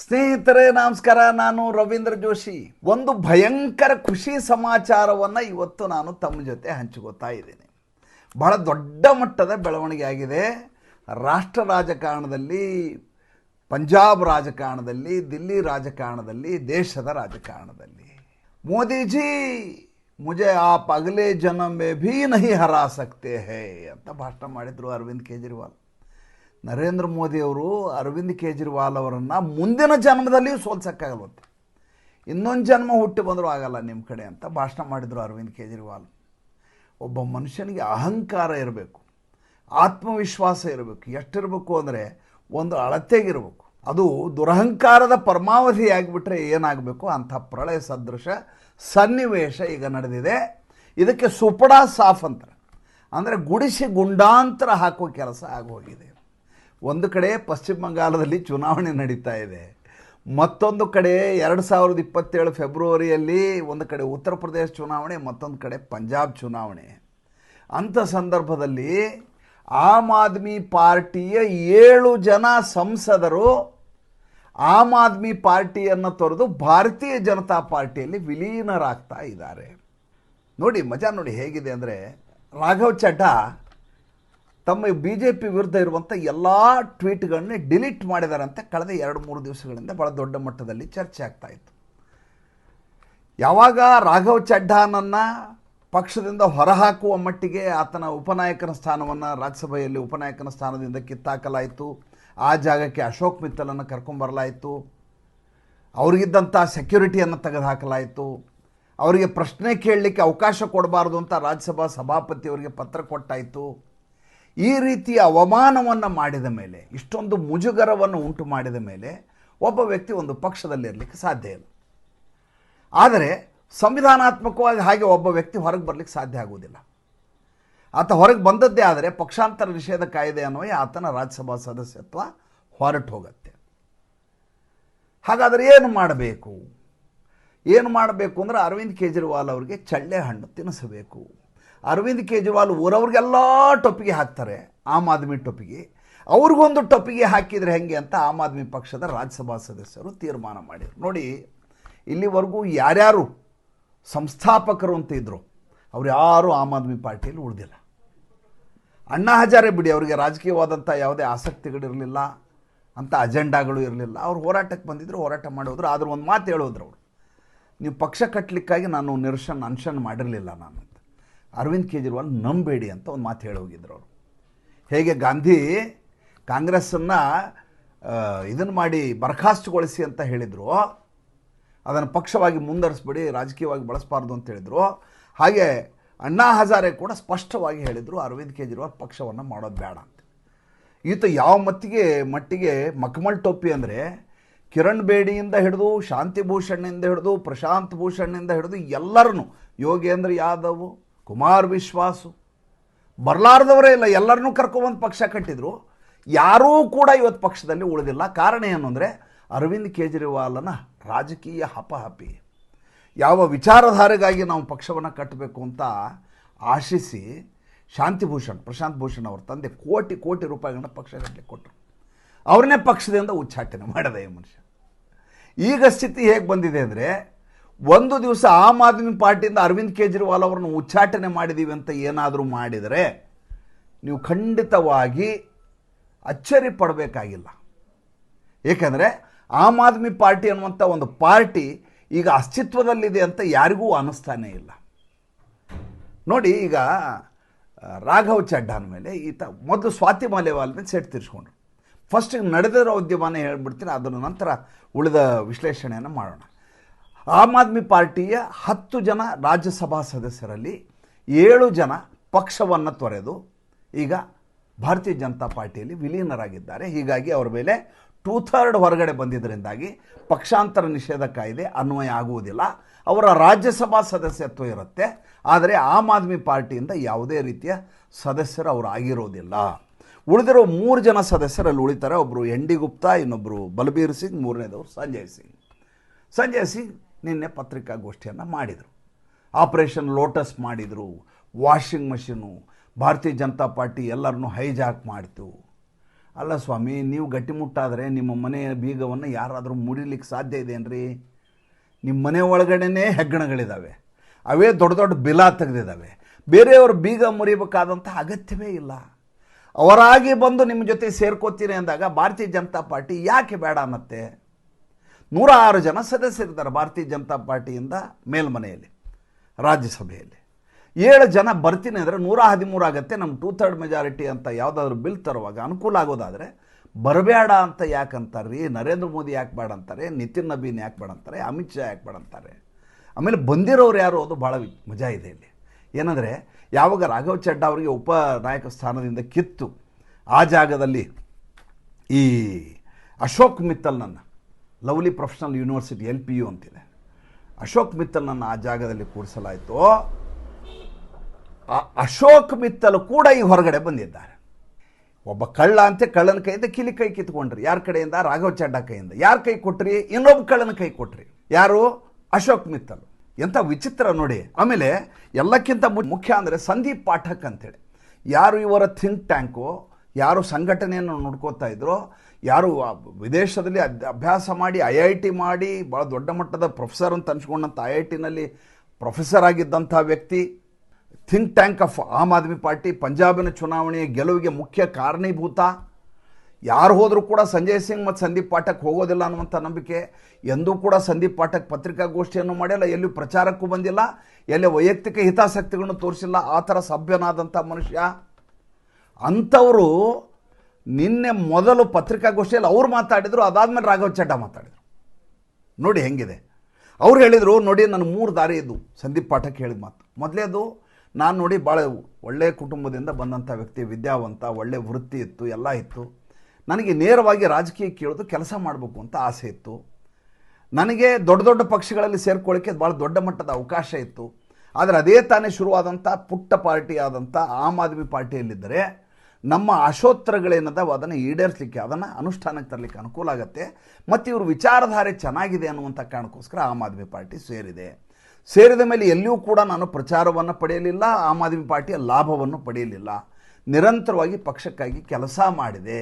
ಸ್ನೇಹಿತರೆ ನಮಸ್ಕಾರ. ನಾನು ರವೀಂದ್ರ ಜೋಶಿ. ಒಂದು ಭಯಂಕರ ಖುಷಿ ಸಮಾಚಾರವನ್ನು ಇವತ್ತು ನಾನು ತಮ್ಮ ಜೊತೆ ಹಂಚಿಕೊಳ್ತಾ ಇದ್ದೀನಿ. ಬಹಳ ದೊಡ್ಡ ಮಟ್ಟದ ಬೆಳವಣಿಗೆ ಆಗಿದೆ ರಾಷ್ಟ್ರ ರಾಜಕಾರಣದಲ್ಲಿ, ಪಂಜಾಬ್ ರಾಜಕಾರಣದಲ್ಲಿ, ದಿಲ್ಲಿ ರಾಜಕಾರಣದಲ್ಲಿ, ದೇಶದ ರಾಜಕಾರಣದಲ್ಲಿ. ಮೋದಿ ಜಿ ಮುझे आप अगले जन्म में भी नहीं हरा सकते हैं ಅಂತ ಭಾಷಣ ಮಾಡಿದರು ಅರವಿಂದ್ ಕೇಜ್ರಿವಾಲ್. ನರೇಂದ್ರ ಮೋದಿಯವರು ಅರವಿಂದ್ ಕೇಜ್ರಿವಾಲ್ ಅವರನ್ನು ಮುಂದಿನ ಜನ್ಮದಲ್ಲಿಯೂ ಸೋಲ್ಸೋಕ್ಕಾಗಲ್ವಂತೆ, ಇನ್ನೊಂದು ಜನ್ಮ ಹುಟ್ಟಿ ಬಂದರೂ ಆಗಲ್ಲ ನಿಮ್ಮ ಕಡೆ ಅಂತ ಭಾಷಣ ಮಾಡಿದರು ಅರವಿಂದ್ ಕೇಜ್ರಿವಾಲ್. ಒಬ್ಬ ಮನುಷ್ಯನಿಗೆ ಅಹಂಕಾರ ಇರಬೇಕು, ಆತ್ಮವಿಶ್ವಾಸ ಇರಬೇಕು. ಎಷ್ಟಿರಬೇಕು ಅಂದರೆ ಒಂದು ಅಳತೆಗಿರಬೇಕು. ಅದು ದುರಹಂಕಾರದ ಪರಮಾವಧಿ ಆಗಿಬಿಟ್ರೆ ಏನಾಗಬೇಕು ಅಂಥ ಪ್ರಳಯ ಸದೃಶ ಸನ್ನಿವೇಶ ಈಗ ನಡೆದಿದೆ. ಇದಕ್ಕೆ ಸುಪಡಾ ಸಾಫ್ ಅಂತಾರೆ, ಅಂದರೆ ಗುಡಿಸಿ ಗುಂಡಾಂತರ ಹಾಕುವ ಕೆಲಸ ಆಗೋಗಿದೆ. ಒಂದು ಕಡೆ ಪಶ್ಚಿಮ ಬಂಗಾಳದಲ್ಲಿ ಚುನಾವಣೆ ನಡೀತಾ ಇದೆ, ಮತ್ತೊಂದು ಕಡೆ 2027 ಫೆಬ್ರವರಿಯಲ್ಲಿ ಒಂದು ಕಡೆ ಉತ್ತರ ಪ್ರದೇಶ ಚುನಾವಣೆ, ಮತ್ತೊಂದು ಕಡೆ ಪಂಜಾಬ್ ಚುನಾವಣೆ. ಅಂಥ ಸಂದರ್ಭದಲ್ಲಿ ಆಮ್ ಆದ್ಮಿ ಪಾರ್ಟಿಯ 7 ಜನ ಸಂಸದರು ಆಮ್ ಆದ್ಮಿ ಪಾರ್ಟಿಯನ್ನು ತೊರೆದು ಭಾರತೀಯ ಜನತಾ ಪಾರ್ಟಿಯಲ್ಲಿ ವಿಲೀನರಾಗ್ತಾ ಇದ್ದಾರೆ. ನೋಡಿ ಮಜಾ ನೋಡಿ ಹೇಗಿದೆ ಅಂದರೆ, ರಾಘವ್ ಚಡ್ಡಾ ತಮ್ಮ BJP ವಿರುದ್ಧ ಇರುವಂಥ ಎಲ್ಲ ಟ್ವೀಟ್ಗಳನ್ನೇ ಡಿಲೀಟ್ ಮಾಡಿದಾರಂತೆ. ಕಳೆದ 2-3 ದಿವಸಗಳಿಂದ ಭಾಳ ದೊಡ್ಡ ಮಟ್ಟದಲ್ಲಿ ಚರ್ಚೆ ಆಗ್ತಾ ಇತ್ತು. ಯಾವಾಗ ರಾಘವ್ ಚಡ್ಡಾನನ್ನು ಪಕ್ಷದಿಂದ ಹೊರಹಾಕುವ ಮಟ್ಟಿಗೆ ಆತನ ಉಪನಾಯಕನ ಸ್ಥಾನವನ್ನು ರಾಜ್ಯಸಭೆಯಲ್ಲಿ ಉಪನಾಯಕನ ಸ್ಥಾನದಿಂದ ಕಿತ್ತಾಕಲಾಯಿತು, ಆ ಜಾಗಕ್ಕೆ ಅಶೋಕ್ ಮಿತ್ತಲನ್ನು ಕರ್ಕೊಂಬರಲಾಯಿತು, ಅವ್ರಿಗಿದ್ದಂಥ ಸೆಕ್ಯೂರಿಟಿಯನ್ನು ತೆಗೆದುಹಾಕಲಾಯಿತು, ಅವರಿಗೆ ಪ್ರಶ್ನೆ ಕೇಳಲಿಕ್ಕೆ ಅವಕಾಶ ಕೊಡಬಾರ್ದು ಅಂತ ರಾಜ್ಯಸಭಾ ಸಭಾಪತಿಯವರಿಗೆ ಪತ್ರ ಕೊಟ್ಟಾಯಿತು. ಈ ರೀತಿಯ ಅವಮಾನವನ್ನು ಮಾಡಿದ ಮೇಲೆ, ಇಷ್ಟೊಂದು ಮುಜುಗರವನ್ನು ಉಂಟು ಮಾಡಿದ ಮೇಲೆ ಒಬ್ಬ ವ್ಯಕ್ತಿ ಒಂದು ಪಕ್ಷದಲ್ಲಿರಲಿಕ್ಕೆ ಸಾಧ್ಯ ಇಲ್ಲ. ಆದರೆ ಸಂವಿಧಾನಾತ್ಮಕವಾಗಿ ಹಾಗೆ ಒಬ್ಬ ವ್ಯಕ್ತಿ ಹೊರಗೆ ಬರಲಿಕ್ಕೆ ಸಾಧ್ಯ ಆಗುವುದಿಲ್ಲ. ಆತ ಹೊರಗೆ ಬಂದದ್ದೇ ಆದರೆ ಪಕ್ಷಾಂತರ ನಿಷೇಧ ಕಾಯ್ದೆ ಅನ್ವಯ ಆತನ ರಾಜ್ಯಸಭಾ ಸದಸ್ಯತ್ವ ಹೊರಟು ಹೋಗುತ್ತೆ. ಹಾಗಾದರೆ ಏನು ಮಾಡಬೇಕು ಅಂದರೆ ಅರವಿಂದ್ ಕೇಜ್ರಿವಾಲ್ ಅವರಿಗೆ ಚಳ್ಳೆ ಹಣ್ಣು ತಿನ್ನಿಸಬೇಕು. ಅರವಿಂದ್ ಕೇಜ್ರಿವಾಲ್ ಊರವ್ರಿಗೆಲ್ಲ ಟೊಪ್ಪಿಗೆ ಹಾಕ್ತಾರೆ, ಆಮ್ ಆದ್ಮಿ ಟೊಪ್ಪಿಗೆ. ಅವ್ರಿಗೊಂದು ಟೊಪ್ಪಿಗೆ ಹಾಕಿದರೆ ಹೆಂಗೆ ಅಂತ ಆಮ್ ಆದ್ಮಿ ಪಕ್ಷದ ರಾಜ್ಯಸಭಾ ಸದಸ್ಯರು ತೀರ್ಮಾನ ಮಾಡಿದರು. ನೋಡಿ, ಇಲ್ಲಿವರೆಗೂ ಯಾರ್ಯಾರು ಸಂಸ್ಥಾಪಕರು ಅಂತ ಇದ್ದರು ಅವ್ರು ಯಾರೂ ಆಮ್ ಆದ್ಮಿ ಪಾರ್ಟಿಯಲ್ಲಿ ಉಳಿದಿಲ್ಲ. ಅಣ್ಣಾ ಹಜಾರೆ ಬಿಡಿ, ಅವರಿಗೆ ರಾಜಕೀಯವಾದಂಥ ಯಾವುದೇ ಆಸಕ್ತಿಗಳಿರಲಿಲ್ಲ, ಅಂಥ ಅಜೆಂಡಾಗಳು ಇರಲಿಲ್ಲ. ಅವ್ರು ಹೋರಾಟಕ್ಕೆ ಬಂದಿದ್ದರು, ಹೋರಾಟ ಮಾಡೋದ್ರು. ಆದರೂ ಒಂದು ಮಾತು ಹೇಳೋದ್ರು ಅವರು, ನೀವು ಪಕ್ಷ ಕಟ್ಟಲಿಕ್ಕಾಗಿ ನಾನು ಅನ್ಷನ್ ಮಾಡಿರಲಿಲ್ಲ ನಾನು ಅಂತ. ಅರವಿಂದ್ ಕೇಜ್ರಿವಾಲ್ ನಂಬೇಡಿ ಅಂತ ಒಂದು ಮಾತು ಹೇಳಿ ಹೋಗಿದ್ರು ಅವರು. ಹೇಗೆ ಗಾಂಧಿ ಕಾಂಗ್ರೆಸ್ಸನ್ನು ಇದನ್ನು ಮಾಡಿ ಬರಖಾಸ್ತುಗೊಳಿಸಿ ಅಂತ ಹೇಳಿದರು, ಅದನ್ನು ಪಕ್ಷವಾಗಿ ಮುಂದುವರಿಸ್ಬೇಡಿ, ರಾಜಕೀಯವಾಗಿ ಬಳಸಬಾರ್ದು ಅಂತ ಹೇಳಿದರು, ಹಾಗೆ ಅಣ್ಣಾ ಹಜಾರೆ ಕೂಡ ಸ್ಪಷ್ಟವಾಗಿ ಹೇಳಿದರು ಅರವಿಂದ್ ಕೇಜ್ರಿವಾಲ್ ಪಕ್ಷವನ್ನು ಮಾಡೋದು ಬೇಡ ಅಂತ. ಈತ ಯಾವ ಮಟ್ಟಿಗೆ ಮಖಮಲ್ ಟೋಪಿ ಅಂದರೆ ಕಿರಣ್ ಬೇಡಿಯಿಂದ ಹಿಡಿದು, ಶಾಂತಿಭೂಷಣ್ಣಿಂದ ಹಿಡಿದು, ಪ್ರಶಾಂತ್ ಭೂಷಣ್ಣಿಂದ ಹಿಡಿದು ಎಲ್ಲರನ್ನೂ, ಯೋಗೇಂದ್ರ ಯಾದವ್, ಕುಮಾರ್ ವಿಶ್ವಾಸು, ಬರಲಾರ್ದವರೇ ಇಲ್ಲ, ಎಲ್ಲರನ್ನೂ ಕರ್ಕೊಬಂದು ಪಕ್ಷ ಕಟ್ಟಿದರು. ಯಾರೂ ಕೂಡ ಇವತ್ತು ಪಕ್ಷದಲ್ಲಿ ಉಳಿದಿಲ್ಲ. ಕಾರಣ ಏನು ಅಂದರೆ ಅರವಿಂದ್ ಕೇಜ್ರಿವಾಲನ ರಾಜಕೀಯ ಹಪಹಪಿ. ಯಾವ ವಿಚಾರಧಾರೆಗಾಗಿ ನಾವು ಪಕ್ಷವನ್ನು ಕಟ್ಟಬೇಕು ಅಂತ ಆಶಿಸಿ ಪ್ರಶಾಂತ್ ಭೂಷಣ್ ಅವ್ರ ತಂದೆ ಕೋಟಿ ರೂಪಾಯಿಗಳನ್ನ ಪಕ್ಷ ಕಟ್ಟಲಿಕ್ಕೆ ಕೊಟ್ಟರು. ಅವ್ರನ್ನೇ ಪಕ್ಷದಿಂದ ಉಚ್ಚಾಟನೆ ಮಾಡಿದ ಈ ಮನುಷ್ಯ. ಈಗ ಸ್ಥಿತಿ ಹೇಗೆ ಬಂದಿದೆ ಅಂದರೆ, ಒಂದು ದಿವಸ ಆಮ್ ಆದ್ಮಿ ಪಾರ್ಟಿಯಿಂದ ಅರವಿಂದ್ ಕೇಜ್ರಿವಾಲ್ ಅವರನ್ನು ಉಚ್ಚಾಟನೆ ಮಾಡಿದ್ದೀವಿ ಅಂತ ಏನಾದರೂ ಮಾಡಿದರೆ ನೀವು ಖಂಡಿತವಾಗಿ ಅಚ್ಚರಿ ಪಡಬೇಕಾಗಿಲ್ಲ. ಏಕೆಂದರೆ ಆಮ್ ಆದ್ಮಿ ಪಾರ್ಟಿ ಅನ್ನುವಂಥ ಒಂದು ಪಾರ್ಟಿ ಈಗ ಅಸ್ತಿತ್ವದಲ್ಲಿದೆ ಅಂತ ಯಾರಿಗೂ ಅನ್ನಿಸ್ತಾನೇ ಇಲ್ಲ. ನೋಡಿ, ಈಗ ರಾಘವ್ ಚಡ್ಡಾನ ಮೇಲೆ ಈತ ಮೊದಲು ಸ್ವಾತಿ ಮಾಲಿವಾಲ್ ಮೇಲೆ ಸೆಟ್ ತೀರಿಸ್ಕೊಂಡ್ರು. ಫಸ್ಟ್ ನಡೆದಿರೋ ಉದ್ಯಮನೇ ಹೇಳ್ಬಿಡ್ತೀನಿ, ಅದರ ನಂತರ ಉಳಿದ ವಿಶ್ಲೇಷಣೆಯನ್ನು ಮಾಡೋಣ. ಆಮ್ ಆದ್ಮಿ ಪಾರ್ಟಿಯ 10 ಜನ ರಾಜ್ಯಸಭಾ ಸದಸ್ಯರಲ್ಲಿ 7 ಜನ ಪಕ್ಷವನ್ನು ತೊರೆದು ಈಗ ಭಾರತೀಯ ಜನತಾ ಪಾರ್ಟಿಯಲ್ಲಿ ವಿಲೀನರಾಗಿದ್ದಾರೆ. ಹೀಗಾಗಿ ಅವರ ಮೇಲೆ 2/3 ಹೊರಗಡೆ ಬಂದಿದ್ದರಿಂದಾಗಿ ಪಕ್ಷಾಂತರ ನಿಷೇಧ ಕಾಯ್ದೆ ಅನ್ವಯ ಆಗುವುದಿಲ್ಲ. ಅವರ ರಾಜ್ಯಸಭಾ ಸದಸ್ಯತ್ವ ಇರುತ್ತೆ, ಆದರೆ ಆಮ್ ಆದ್ಮಿ ಪಾರ್ಟಿಯಿಂದ ಯಾವುದೇ ರೀತಿಯ ಸದಸ್ಯರು ಅವರು ಆಗಿರೋದಿಲ್ಲ. ಉಳಿದಿರೋ 3 ಜನ ಸದಸ್ಯರಲ್ಲಿ ಉಳಿತಾರೆ. ಒಬ್ಬರು ND ಗುಪ್ತಾ, ಇನ್ನೊಬ್ಬರು ಬಲಬೀರ್ ಸಿಂಗ್, ಮೂರನೇದವರು ಸಂಜಯ್ ಸಿಂಗ್ ನಿನ್ನೆ ಪತ್ರಿಕಾಗೋಷ್ಠಿಯನ್ನು ಮಾಡಿದರು. ಆಪರೇಷನ್ ಲೋಟಸ್ ಮಾಡಿದರು, ವಾಷಿಂಗ್ ಮಷೀನು, ಭಾರತೀಯ ಜನತಾ ಪಾರ್ಟಿ ಎಲ್ಲರನ್ನೂ ಹೈಜಾಕ್ ಮಾಡಿತು. ಅಲ್ಲ ಸ್ವಾಮಿ, ನೀವು ಗಟ್ಟಿಮುಟ್ಟಾದರೆ ನಿಮ್ಮ ಮನೆಯ ಬೀಗವನ್ನು ಯಾರಾದರೂ ಮುರಿಲಿಕ್ಕೆ ಸಾಧ್ಯ ಇದೆಯೇನ್ರಿ? ನಿಮ್ಮ ಮನೆ ಒಳಗಡೆನೇ ಹೆಗ್ಗಣಗಳಿದ್ದಾವೆ, ಅವೇ ದೊಡ್ಡ ದೊಡ್ಡ ಬಿಲಾ ತೆಗೆದಿದ್ದಾವೆ. ಬೇರೆಯವರು ಬೀಗ ಮುರಿಬೇಕಾದಂಥ ಅಗತ್ಯವೇ ಇಲ್ಲ. ಅವರಾಗಿ ಬಂದು ನಿಮ್ಮ ಜೊತೆ ಸೇರ್ಕೋತೀನಿ ಅಂದಾಗ ಭಾರತೀಯ ಜನತಾ ಪಾರ್ಟಿ ಯಾಕೆ ಬೇಡ ಅನ್ನತ್ತೆ? 106 ಜನ ಸದಸ್ಯರಿದ್ದಾರೆ ಭಾರತೀಯ ಜನತಾ ಪಾರ್ಟಿಯಿಂದ ಮೇಲ್ಮನೆಯಲ್ಲಿ, ರಾಜ್ಯಸಭೆಯಲ್ಲಿ 7 ಜನ ಬರ್ತೀನಿ ಅಂದರೆ 113 ಆಗುತ್ತೆ. ನಮ್ಮ 2/3 ಮೆಜಾರಿಟಿ ಅಂತ ಯಾವುದಾದ್ರೂ ಬಿಲ್ ತರುವಾಗ ಅನುಕೂಲ ಆಗೋದಾದರೆ ಬರಬೇಡ ಅಂತ ಯಾಕೆ ಅಂತಾರೆ? ನರೇಂದ್ರ ಮೋದಿ ಯಾಕೆ ಬೇಡ ಅಂತಾರೆ? ನಿತಿನ್ ನಬೀನ್ ಯಾಕೆ ಬೇಡ ಅಂತಾರೆ? ಅಮಿತ್ ಶಾ ಯಾಕೆ ಬೇಡ ಅಂತಾರೆ? ಆಮೇಲೆ ಬಂದಿರೋರು ಯಾರು, ಅದು ಭಾಳ ಮಜಾ ಇದೆ ಇಲ್ಲಿ. ಏನಂದರೆ, ಯಾವಾಗ ರಾಘವ್ ಚಡ್ಡಾ ಅವರಿಗೆ ಉಪನಾಯಕ ಸ್ಥಾನದಿಂದ ಕಿತ್ತು ಆ ಜಾಗದಲ್ಲಿ ಈ ಅಶೋಕ್ ಮಿತ್ತಲ್ನನ್ನು, ಲವ್ಲಿ ಪ್ರೊಫೆಷನಲ್ ಯೂನಿವರ್ಸಿಟಿ LPU ಅಂತಿದೆ, ಅಶೋಕ್ ಮಿತ್ತಲ್ನನ್ನು ಆ ಜಾಗದಲ್ಲಿ ಕೂರಿಸಲಾಯಿತು. ಆ ಅಶೋಕ್ ಮಿತ್ತಲ್ ಕೂಡ ಈ ಹೊರಗಡೆ ಬಂದಿದ್ದಾರೆ. ಒಬ್ಬ ಕಳ್ಳ ಅಂತೆ, ಕಳ್ಳನ ಕೈಯಿಂದ ಕಿಲಿ ಕೈ ಕಿತ್ಕೊಂಡ್ರಿ. ಯಾರ ಕಡೆಯಿಂದ? ರಾಘವ್ ಚಡ್ಡಾ ಕೈಯಿಂದ. ಯಾರ ಕೈ ಕೊಟ್ರಿ? ಇನ್ನೊಬ್ಬ ಕಳ್ಳನ ಕೈ ಕೊಟ್ರಿ. ಯಾರು? ಅಶೋಕ್ ಮಿತ್ತಲ್. ಎಂಥ ವಿಚಿತ್ರ ನೋಡಿ. ಆಮೇಲೆ ಎಲ್ಲಕ್ಕಿಂತ ಮುಖ್ಯ ಅಂದರೆ ಸಂದೀಪ್ ಪಾಠಕ್ ಅಂತೇಳಿ, ಯಾರು ಇವರ ಥಿಂಕ್ ಟ್ಯಾಂಕು, ಯಾರು ಸಂಘಟನೆಯನ್ನು ನೋಡ್ಕೋತಾ ಇದ್ರು, ಯಾರು ವಿದೇಶದಲ್ಲಿ ಅಭ್ಯಾಸ ಮಾಡಿ IIT ಮಾಡಿ ಭಾಳ ದೊಡ್ಡ ಮಟ್ಟದ ಪ್ರೊಫೆಸರ್ ಅಂತ ಅನ್ಸ್ಕೊಂಡಂಥ IITನಲ್ಲಿ ಪ್ರೊಫೆಸರ್ ಆಗಿದ್ದಂಥ ವ್ಯಕ್ತಿ, think tank of Aam Aadmi Party, ಪಂಜಾಬಿನ ಚುನಾವಣೆಯ ಗೆಲುವಿಗೆ ಮುಖ್ಯ ಕಾರಣೀಭೂತ. ಯಾರು ಹೋದರೂ ಕೂಡ ಸಂಜಯ್ ಸಿಂಗ್ ಮತ್ತು ಸಂದೀಪ್ ಪಾಠಕ್ ಹೋಗೋದಿಲ್ಲ ಅನ್ನುವಂಥ ನಂಬಿಕೆ. ಎಂದೂ ಕೂಡ ಸಂದೀಪ್ ಪಾಠಕ್ ಪತ್ರಿಕಾಗೋಷ್ಠಿಯನ್ನು ಮಾಡಿಲ್ಲ, ಎಲ್ಲಿಯೂ ಪ್ರಚಾರಕ್ಕೂ ಬಂದಿಲ್ಲ, ಎಲ್ಲಿ ವೈಯಕ್ತಿಕ ಹಿತಾಸಕ್ತಿಗಳನ್ನು ತೋರಿಸಿಲ್ಲ. ಆ ಥರ ಸಭ್ಯನಾದಂಥ ಮನುಷ್ಯ. ಅಂಥವರು ನಿನ್ನೆ ಮೊದಲು ಪತ್ರಿಕಾಗೋಷ್ಠಿಯಲ್ಲಿ ಅವ್ರು ಮಾತಾಡಿದರು, ಅದಾದಮೇಲೆ ರಾಘವ್ ಚಡ್ಡಾ ಮಾತಾಡಿದರು. ನೋಡಿ ಹೆಂಗಿದೆ. ಅವ್ರು ಹೇಳಿದರು, ನೋಡಿ ನನ್ನ 3 ದಾರಿ ಇದ್ದು. ಸಂದೀಪ್ ಪಾಠಕ್ ಹೇಳಿದ ಮಾತು ಮೊದಲೇದು, ನಾನು ನೋಡಿ ಭಾಳ ಒಳ್ಳೆಯ ಕುಟುಂಬದಿಂದ ಬಂದಂಥ ವ್ಯಕ್ತಿ, ವಿದ್ಯಾವಂತ, ಒಳ್ಳೆಯ ವೃತ್ತಿ ಇತ್ತು, ಎಲ್ಲ ಇತ್ತು. ನನಗೆ ನೇರವಾಗಿ ರಾಜಕೀಯ ಕೇಳೋದು, ಕೆಲಸ ಮಾಡಬೇಕು ಅಂತ ಆಸೆ ಇತ್ತು. ನನಗೆ ದೊಡ್ಡ ದೊಡ್ಡ ಪಕ್ಷಗಳಲ್ಲಿ ಸೇರ್ಕೊಳ್ಳೋಕ್ಕೆ ಭಾಳ ದೊಡ್ಡ ಮಟ್ಟದ ಅವಕಾಶ ಇತ್ತು. ಆದರೆ ಅದೇ ತಾನೇ ಶುರುವಾದಂಥ ಪುಟ್ಟ ಪಾರ್ಟಿ ಆದಂಥ ಆಮ್ ಆದ್ಮಿ ಪಾರ್ಟಿಯಲ್ಲಿದ್ದರೆ ನಮ್ಮ ಆಶೋತ್ತರಗಳೇನದಾವ ಅದನ್ನು ಈಡೇರಿಸಲಿಕ್ಕೆ, ಅದನ್ನು ಅನುಷ್ಠಾನಕ್ಕೆ ತರಲಿಕ್ಕೆ ಅನುಕೂಲ ಆಗುತ್ತೆ. ಮತ್ತು ಇವರು ವಿಚಾರಧಾರೆ ಚೆನ್ನಾಗಿದೆ ಅನ್ನುವಂಥ ಕಾರಣಕ್ಕೋಸ್ಕರ ಆಮ್ ಆದ್ಮಿ ಪಾರ್ಟಿ ಸೇರಿದ ಮೇಲೆ ಎಲ್ಲಿಯೂ ಕೂಡ ನಾನು ಪ್ರಚಾರವನ್ನು ಪಡೆಯಲಿಲ್ಲ, ಆಮ್ ಆದ್ಮಿ ಪಾರ್ಟಿಯ ಲಾಭವನ್ನು ಪಡೆಯಲಿಲ್ಲ. ನಿರಂತರವಾಗಿ ಪಕ್ಷಕ್ಕಾಗಿ ಕೆಲಸ ಮಾಡಿದೆ.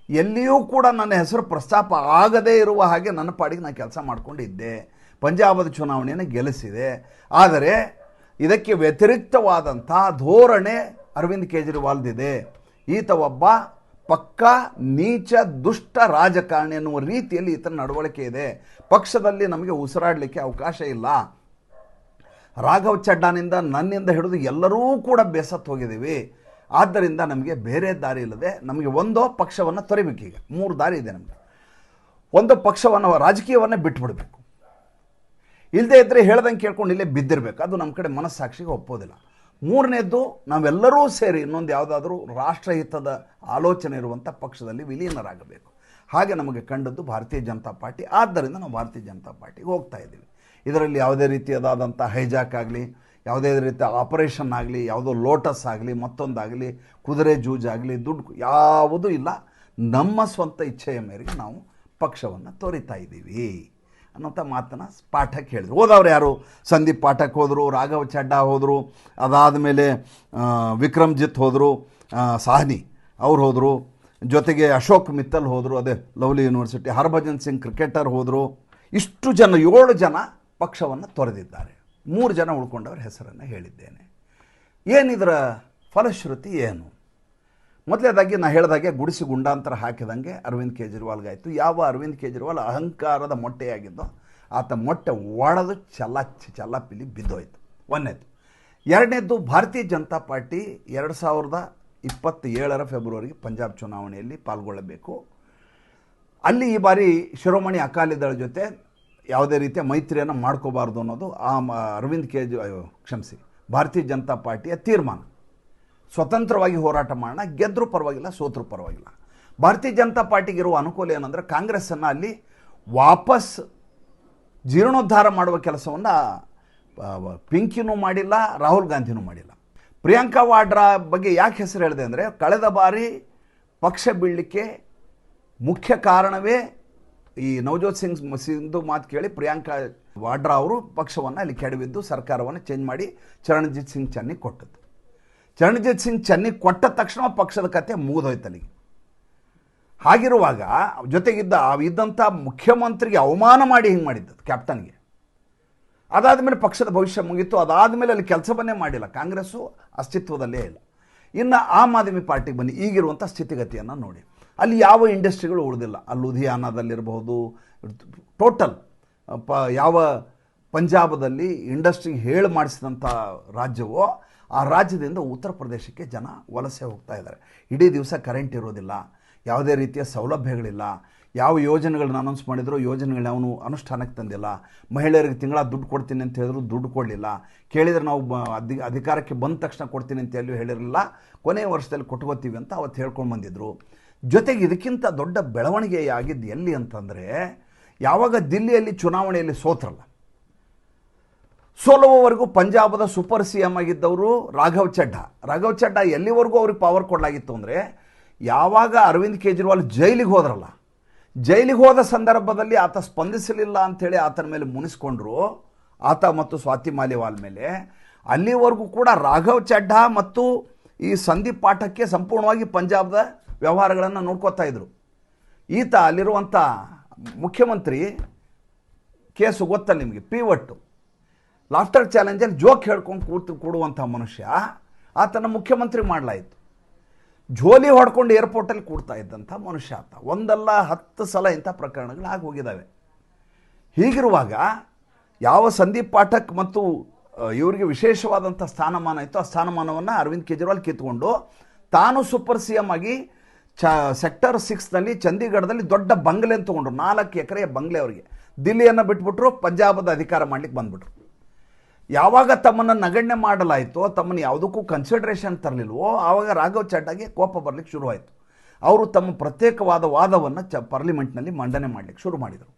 ಎಲ್ಲಿಯೂ ಕೂಡ ನನ್ನ ಹೆಸರು ಪ್ರಸ್ತಾಪ ಆಗದೇ ಇರುವ ಹಾಗೆ ನನ್ನ ಪಾಡಿಗೆ ನಾನು ಕೆಲಸ ಮಾಡಿಕೊಂಡಿದ್ದೆ. ಪಂಜಾಬದ ಚುನಾವಣೆಯನ್ನು ಗೆಲ್ಲಿಸಿದೆ. ಆದರೆ ಇದಕ್ಕೆ ವ್ಯತಿರಿಕ್ತವಾದಂಥ ಧೋರಣೆ ಅರವಿಂದ್ ಕೇಜ್ರಿವಾಲ್ದಿದೆ. ಈತ ಒಬ್ಬ ಪಕ್ಕಾ ನೀಚ ದುಷ್ಟ ರಾಜಕಾರಣಿ ಎನ್ನುವ ರೀತಿಯಲ್ಲಿ ಈತನ ನಡವಳಿಕೆ ಇದೆ. ಪಕ್ಷದಲ್ಲಿ ನಮಗೆ ಉಸಿರಾಡಲಿಕ್ಕೆ ಅವಕಾಶ ಇಲ್ಲ. ರಾಘವ್ ಚಡ್ಡಾನಿಂದ, ನನ್ನಿಂದ ಹಿಡಿದು ಎಲ್ಲರೂ ಕೂಡ ಬೇಸತ್ತು ಹೋಗಿದ್ದೀವಿ. ಆದ್ದರಿಂದ ನಮಗೆ ಬೇರೆ ದಾರಿ ಇಲ್ಲದೆ ನಮಗೆ ಒಂದು ಪಕ್ಷವನ್ನು ತೊರಿಬೇಕೀಗ. 3 ದಾರಿ ಇದೆ ನಮಗೆ. ಒಂದು ಪಕ್ಷವನ್ನು, ರಾಜಕೀಯವನ್ನು ಬಿಟ್ಟುಬಿಡಬೇಕು. ಇಲ್ಲದೇ ಇದ್ದರೆ ಹೇಳ್ದಂಗೆ ಕೇಳ್ಕೊಂಡು ಇಲ್ಲೇ ಬಿದ್ದಿರಬೇಕು. ಅದು ನಮ್ಮ ಕಡೆ ಮನಸ್ಸಾಕ್ಷಿಗೆ ಒಪ್ಪೋದಿಲ್ಲ. 3ನೇದ್ದು, ನಾವೆಲ್ಲರೂ ಸೇರಿ ಇನ್ನೊಂದು ಯಾವುದಾದ್ರೂ ರಾಷ್ಟ್ರಹಿತದ ಆಲೋಚನೆ ಇರುವಂಥ ಪಕ್ಷದಲ್ಲಿ ವಿಲೀನರಾಗಬೇಕು. ಹಾಗೆ ನಮಗೆ ಕಂಡದ್ದು ಭಾರತೀಯ ಜನತಾ ಪಾರ್ಟಿ. ಆದ್ದರಿಂದ ನಾವು ಭಾರತೀಯ ಜನತಾ ಪಾರ್ಟಿಗೆ ಹೋಗ್ತಾ ಇದ್ದೀವಿ. ಇದರಲ್ಲಿ ಯಾವುದೇ ರೀತಿಯಾದಂಥ ಹೈಜಾಕ್ ಆಗಲಿ, ಯಾವುದೇ ರೀತಿಯ ಆಪರೇಷನ್ ಆಗಲಿ, ಯಾವುದೋ ಲೋಟಸ್ ಆಗಲಿ, ಮತ್ತೊಂದಾಗಲಿ, ಕುದುರೆ ಜೂಜಾಗಲಿ, ದುಡ್ಡು ಯಾವುದೂ ಇಲ್ಲ. ನಮ್ಮ ಸ್ವಂತ ಇಚ್ಛೆಯ ಮೇರೆಗೆ ನಾವು ಪಕ್ಷವನ್ನು ತೋರಿತಾ ಇದ್ದೀವಿ ಅನ್ನೋಂಥ ಮಾತನ್ನು ಪಾಠಕ್ ಹೇಳಿದ್ರು. ಹೋದವ್ರು ಯಾರು? ಸಂದೀಪ್ ಪಾಠಕ್ ಹೋದರು, ರಾಘವ್ ಚಡ್ಡಾ ಹೋದರು, ಅದಾದಮೇಲೆ ವಿಕ್ರಮ್ಜಿತ್ ಹೋದರು, ಸಾಹ್ನಿ ಅವ್ರು ಹೋದರು, ಜೊತೆಗೆ ಅಶೋಕ್ ಮಿತ್ತಲ್ ಹೋದರು, ಅದೇ lovely university, Harbhajan Singh cricketer ಹೋದರು. ಇಷ್ಟು ಜನ, 7 ಜನ ಪಕ್ಷವನ್ನು ತೊರೆದಿದ್ದಾರೆ. 3 ಜನ ಉಳ್ಕೊಂಡವ್ರ ಹೆಸರನ್ನು ಹೇಳಿದ್ದೇನೆ. ಏನಿದರ ಫಲಶ್ರುತಿ ಏನು? ಮೊದಲೇದಾಗಿ ನಾನು ಹೇಳಿದಾಗೆ ಗುಡಿಸಿ ಗುಂಡಾಂತರ ಹಾಕಿದಂಗೆ ಅರವಿಂದ್ ಕೇಜ್ರಿವಾಲ್ಗಾಯಿತು. ಯಾವ ಅರವಿಂದ್ ಕೇಜ್ರಿವಾಲ್ ಅಹಂಕಾರದ ಮೊಟ್ಟೆಯಾಗಿದ್ದೋ ಆತ ಮೊಟ್ಟೆ ಒಡೆದು ಚಲ್ಲಾಪಿಲಿ ಬಿದ್ದೋಯ್ತು. 1ನೇದು. 2ನೇದು, ಭಾರತೀಯ ಜನತಾ ಪಾರ್ಟಿ 2027 ಫೆಬ್ರವರಿಗೆ ಪಂಜಾಬ್ ಚುನಾವಣೆಯಲ್ಲಿ ಪಾಲ್ಗೊಳ್ಳಬೇಕು. ಅಲ್ಲಿ ಈ ಬಾರಿ ಶಿರೋಮಣಿ ಅಕಾಲಿ ದಳ ಜೊತೆ ಯಾವುದೇ ರೀತಿಯ ಮೈತ್ರಿಯನ್ನು ಮಾಡ್ಕೋಬಾರ್ದು ಅನ್ನೋದು ಭಾರತೀಯ ಜನತಾ ಪಾರ್ಟಿಯ ತೀರ್ಮಾನ. ಸ್ವತಂತ್ರವಾಗಿ ಹೋರಾಟ ಮಾಡೋಣ, ಗೆದ್ದರೂ ಪರವಾಗಿಲ್ಲ, ಸೋತರೂ ಪರವಾಗಿಲ್ಲ. ಭಾರತೀಯ ಜನತಾ ಪಾರ್ಟಿಗಿರುವ ಅನುಕೂಲ ಏನಂದರೆ, ಕಾಂಗ್ರೆಸ್ಸನ್ನು ಅಲ್ಲಿ ವಾಪಸ್ ಜೀರ್ಣೋದ್ಧಾರ ಮಾಡುವ ಕೆಲಸವನ್ನು ಪಿಂಕಿನೂ ಮಾಡಿಲ್ಲ, ರಾಹುಲ್ ಗಾಂಧಿನೂ ಮಾಡಿಲ್ಲ. ಪ್ರಿಯಾಂಕಾ ವಾಡ್ರಾ ಬಗ್ಗೆ ಯಾಕೆ ಹೆಸರು ಹೇಳಿದೆ ಅಂದರೆ, ಕಳೆದ ಬಾರಿ ಪಕ್ಷ ಬೀಳಲಿಕ್ಕೆ ಮುಖ್ಯ ಕಾರಣವೇ ಈ ನವಜೋತ್ ಸಿಂಧು ಮಾತು ಕೇಳಿ ಪ್ರಿಯಾಂಕಾ ವಾಡ್ರಾ ಅವರು ಪಕ್ಷವನ್ನು ಅಲ್ಲಿ ಕೆಡವಿದ್ದು, ಸರ್ಕಾರವನ್ನು ಚೇಂಜ್ ಮಾಡಿ ಚರಣ್ಜಿತ್ ಸಿಂಗ್ ಚನ್ನಿ ಕೊಟ್ಟದ್ದು. ಚರಣ್ಜಿತ್ ಸಿಂಗ್ ಚನ್ನಿ ಕೊಟ್ಟ ತಕ್ಷಣ ಪಕ್ಷದ ಕತೆ ಮುಗಿದೋಯ್ತು ಅಲ್ಲಿಗೆ. ಹಾಗಿರುವಾಗ ಜೊತೆಗಿದ್ದ ಇದ್ದಂಥ ಮುಖ್ಯಮಂತ್ರಿಗೆ ಅವಮಾನ ಮಾಡಿ ಹಿಂಗೆ ಮಾಡಿದ್ದದು ಕ್ಯಾಪ್ಟನ್ಗೆ. ಅದಾದಮೇಲೆ ಪಕ್ಷದ ಭವಿಷ್ಯ ಮುಗೀತು. ಅದಾದಮೇಲೆ ಅಲ್ಲಿ ಕೆಲಸವನ್ನೇ ಮಾಡಿಲ್ಲ. ಕಾಂಗ್ರೆಸ್ಸು ಅಸ್ತಿತ್ವದಲ್ಲೇ ಇಲ್ಲ. ಇನ್ನು ಆಮ್ ಆದ್ಮಿ ಪಾರ್ಟಿಗೆ ಬನ್ನಿ, ಈಗಿರುವಂಥ ಸ್ಥಿತಿಗತಿಯನ್ನು ನೋಡಿ. ಅಲ್ಲಿ ಯಾವ ಇಂಡಸ್ಟ್ರಿಗಳು ಉಳಿದಿಲ್ಲ. ಅಲ್ಲಿ ಲುಧಿಯಾನದಲ್ಲಿರಬಹುದು, ಟೋಟಲ್ ಯಾವ ಪಂಜಾಬದಲ್ಲಿ ಇಂಡಸ್ಟ್ರಿಗೆ ಹೇಳಿ ಮಾಡಿಸಿದಂಥ ರಾಜ್ಯವೋ ಆ ರಾಜ್ಯದಿಂದ ಉತ್ತರ ಪ್ರದೇಶಕ್ಕೆ ಜನ ವಲಸೆ ಹೋಗ್ತಾ ಇದ್ದಾರೆ. ಇಡೀ ದಿವಸ ಕರೆಂಟ್ ಇರೋದಿಲ್ಲ, ಯಾವುದೇ ರೀತಿಯ ಸೌಲಭ್ಯಗಳಿಲ್ಲ. ಯಾವ ಯೋಜನೆಗಳನ್ನ ಅನೌನ್ಸ್ ಮಾಡಿದ್ರು ಯೋಜನೆಗಳನ್ನ ಅವನು ಅನುಷ್ಠಾನಕ್ಕೆ ತಂದಿಲ್ಲ. ಮಹಿಳೆಯರಿಗೆ ತಿಂಗಳ ದುಡ್ಡು ಕೊಡ್ತೀನಿ ಅಂತ ಹೇಳಿದ್ರು ದುಡ್ಡು ಕೊಡಲಿಲ್ಲ. ಕೇಳಿದರೆ ನಾವು ಅಧಿಕಾರಕ್ಕೆ ಬಂದ ತಕ್ಷಣ ಕೊಡ್ತೀನಿ ಅಂತ ಎಲ್ಲೂ ಹೇಳಿರಲಿಲ್ಲ. ಕೊನೆಯ ವರ್ಷದಲ್ಲಿ ಕೊಟ್ಕೋತೀವಿ ಅಂತ ಅವತ್ತು ಹೇಳ್ಕೊಂಡು ಬಂದಿದ್ದರು. ಜೊತೆಗೆ ಇದಕ್ಕಿಂತ ದೊಡ್ಡ ಬೆಳವಣಿಗೆ ಆಗಿದ್ದು ಎಲ್ಲಿ ಅಂತಂದರೆ, ಯಾವಾಗ ದಿಲ್ಲಿಯಲ್ಲಿ ಚುನಾವಣೆಯಲ್ಲಿ ಸೋತ್ರಲ್ಲ, ಸೋಲುವವರೆಗೂ ಪಂಜಾಬದ ಸೂಪರ್ CM ಆಗಿದ್ದವರು ರಾಘವ್ ಚಡ್ಡಾ ಎಲ್ಲಿವರೆಗೂ ಅವ್ರಿಗೆ ಪವರ್ ಕೊಡಲಾಗಿತ್ತು ಅಂದರೆ, ಯಾವಾಗ ಅರವಿಂದ್ ಕೇಜ್ರಿವಾಲ್ ಜೈಲಿಗೆ ಹೋದ್ರಲ್ಲ, ಜೈಲಿಗೆ ಹೋದ ಸಂದರ್ಭದಲ್ಲಿ ಆತ ಸ್ಪಂದಿಸಲಿಲ್ಲ ಅಂಥೇಳಿ ಆತನ ಮೇಲೆ ಮುನಿಸ್ಕೊಂಡ್ರು, ಆತ ಮತ್ತು ಸ್ವಾತಿ ಮಾಲಿವಾಲ್ ಮೇಲೆ. ಅಲ್ಲಿವರೆಗೂ ಕೂಡ ರಾಘವ್ ಚಡ್ಡಾ ಮತ್ತು ಈ ಸಂದೀಪ್ ಪಾಠಕ್ಕೆ ಸಂಪೂರ್ಣವಾಗಿ ಪಂಜಾಬ್ದ ವ್ಯವಹಾರಗಳನ್ನು ನೋಡ್ಕೋತಾ ಇದ್ರು. ಈತ ಅಲ್ಲಿರುವಂಥ ಮುಖ್ಯಮಂತ್ರಿ ಕೇಸು ಗೊತ್ತಲ್ಲ ನಿಮಗೆ, ಪಿವಟ್ಟು ಲಾಫ್ಟರ್ ಚಾಲೆಂಜಲ್ಲಿ ಜೋಕ್ ಹೇಳ್ಕೊಂಡು ಕೂಡುವಂಥ ಮನುಷ್ಯ ಆತನ ಮುಖ್ಯಮಂತ್ರಿ ಮಾಡಲಾಯಿತು. ಜೋಲಿ ಹೊಡ್ಕೊಂಡು ಏರ್ಪೋರ್ಟಲ್ಲಿ ಕೂಡ್ತಾ ಇದ್ದಂಥ ಮನುಷ್ಯ ಆತ. ಒಂದಲ್ಲ 10 ಸಲ ಇಂಥ ಪ್ರಕರಣಗಳು ಆಗಿ ಹೋಗಿದ್ದಾವೆ. ಹೀಗಿರುವಾಗ ಯಾವ ಸಂದೀಪ್ ಪಾಠಕ್ ಮತ್ತು ಇವರಿಗೆ ವಿಶೇಷವಾದಂಥ ಸ್ಥಾನಮಾನ ಇತ್ತು, ಆ ಸ್ಥಾನಮಾನವನ್ನು ಅರವಿಂದ್ ಕೇಜ್ರಿವಾಲ್ ಕಿತ್ಕೊಂಡು ತಾನು ಸೂಪರ್ CM ಆಗಿ ಸೆಕ್ಟರ್ 6ನಲ್ಲಿ ಚಂಡೀಗಢದಲ್ಲಿ ದೊಡ್ಡ ಬಂಗ್ಲೆ ಅಂತ ತೊಗೊಂಡ್ರು. 4 ಎಕರೆಯ ಬಂಗ್ಲೆ ಅವರಿಗೆ. ದಿಲ್ಲಿಯನ್ನು ಬಿಟ್ಬಿಟ್ರು, ಪಂಜಾಬದ ಅಧಿಕಾರ ಮಾಡಲಿಕ್ಕೆ ಬಂದ್ಬಿಟ್ರು. ಯಾವಾಗ ತಮ್ಮನ್ನು ನಗಣ್ಯ ಮಾಡಲಾಯಿತೋ, ತಮ್ಮನ್ನು ಯಾವುದಕ್ಕೂ ಕನ್ಸಿಡರೇಷನ್ ತರಲಿಲ್ವೋ, ಆವಾಗ ರಾಘವ್ ಚಡ್ಡಾಗೆ ಕೋಪ ಬರಲಿಕ್ಕೆ ಶುರುವಾಯಿತು. ಅವರು ತಮ್ಮ ಪ್ರತ್ಯೇಕವಾದ ವಾದವನ್ನು ಪಾರ್ಲಿಮೆಂಟ್ನಲ್ಲಿ ಮಂಡನೆ ಮಾಡಲಿಕ್ಕೆ ಶುರು ಮಾಡಿದರು.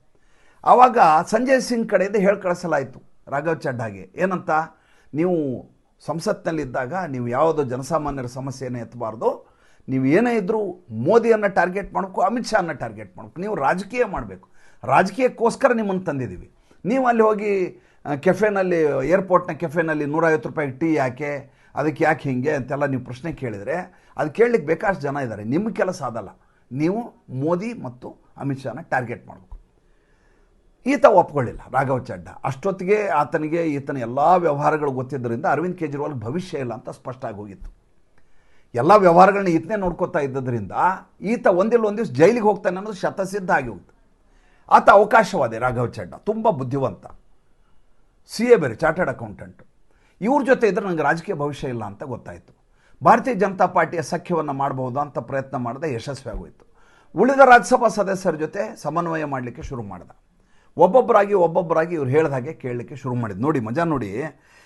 ಆವಾಗ ಸಂಜಯ್ ಸಿಂಗ್ ಕಡೆಯಿಂದ ಹೇಳಿ ಕಳಿಸಲಾಯಿತು ರಾಘವ್ ಚಡ್ಡಾಗೆ. ಏನಂತ, ನೀವು ಸಂಸತ್ನಲ್ಲಿದ್ದಾಗ ನೀವು ಯಾವುದೋ ಜನಸಾಮಾನ್ಯರ ಸಮಸ್ಯೆಯನ್ನು ಎತ್ತಬಾರ್ದು, ನೀವು ಏನೇ ಇದ್ದರೂ ಮೋದಿಯನ್ನು ಟಾರ್ಗೆಟ್ ಮಾಡಬೇಕು, ಅಮಿತ್ ಶಾನ ಟಾರ್ಗೆಟ್ ಮಾಡಬೇಕು, ನೀವು ರಾಜಕೀಯ ಮಾಡಬೇಕು, ರಾಜಕೀಯಕ್ಕೋಸ್ಕರ ನಿಮ್ಮನ್ನು ತಂದಿದ್ದೀವಿ. ನೀವು ಅಲ್ಲಿ ಹೋಗಿ ಕೆಫೆನಲ್ಲಿ, ಏರ್ಪೋರ್ಟ್ನ ಕೆಫೆನಲ್ಲಿ 150 ರೂಪಾಯಿಗೆ ಟೀ ಯಾಕೆ, ಅದಕ್ಕೆ ಯಾಕೆ ಹಿಂಗೆ ಅಂತೆಲ್ಲ ನೀವು ಪ್ರಶ್ನೆ ಕೇಳಿದರೆ ಅದು ಕೇಳಲಿಕ್ಕೆ ಬೇಕಾಷ್ಟು ಜನ ಇದ್ದಾರೆ. ನಿಮ್ಮ ಕೆಲಸ ಅದಲ್ಲ, ನೀವು ಮೋದಿ ಮತ್ತು ಅಮಿತ್ ಶಾನ ಟಾರ್ಗೆಟ್ ಮಾಡಬೇಕು. ಈತ ಒಪ್ಕೊಳ್ಳಿಲ್ಲ ರಾಘವ್ ಚಡ್ಡಾ. ಅಷ್ಟೊತ್ತಿಗೆ ಆತನಿಗೆ ಈತನ ಎಲ್ಲ ವ್ಯವಹಾರಗಳು ಗೊತ್ತಿದ್ದರಿಂದ ಅರವಿಂದ್ ಕೇಜ್ರಿವಾಲ್ ಭವಿಷ್ಯ ಇಲ್ಲ ಅಂತ ಸ್ಪಷ್ಟ ಆಗಿ ಹೋಗಿತ್ತು. ಎಲ್ಲ ವ್ಯವಹಾರಗಳನ್ನ ಈತನೇ ನೋಡ್ಕೋತಾ ಇದ್ದರಿಂದ ಈತ ಒಂದಿಲ್ಲ ಒಂದು ದಿವಸ ಜೈಲಿಗೆ ಹೋಗ್ತಾನೆ ಅನ್ನೋದು ಶತಸಿದ್ಧ ಆಗಿ ಹೋಗ್ತು. ಆತ ಅವಕಾಶವಾದಿ ರಾಘವ್ ಚಡ್ಡಾ, ತುಂಬ ಬುದ್ಧಿವಂತ, CA ಬೇರೆ, ಚಾರ್ಟರ್ಡ್ ಅಕೌಂಟೆಂಟ್. ಇವ್ರ ಜೊತೆ ಇದ್ದರೆ ನನಗೆ ರಾಜಕೀಯ ಭವಿಷ್ಯ ಇಲ್ಲ ಅಂತ ಗೊತ್ತಾಯಿತು. ಭಾರತೀಯ ಜನತಾ ಪಾರ್ಟಿಯ ಸಖ್ಯವನ್ನು ಮಾಡಬಹುದು ಅಂತ ಪ್ರಯತ್ನ ಮಾಡಿದೆ, ಯಶಸ್ವಿ ಆಗೋಯಿತು. ಉಳಿದ ರಾಜ್ಯಸಭಾ ಸದಸ್ಯರ ಜೊತೆ ಸಮನ್ವಯ ಮಾಡಲಿಕ್ಕೆ ಶುರು ಮಾಡಿದ. ಒಬ್ಬೊಬ್ಬರಾಗಿ ಇವ್ರು ಹೇಳಿದ ಹಾಗೆ ಕೇಳಲಿಕ್ಕೆ ಶುರು ಮಾಡಿದ್ದು. ನೋಡಿ ಮಜಾ ನೋಡಿ,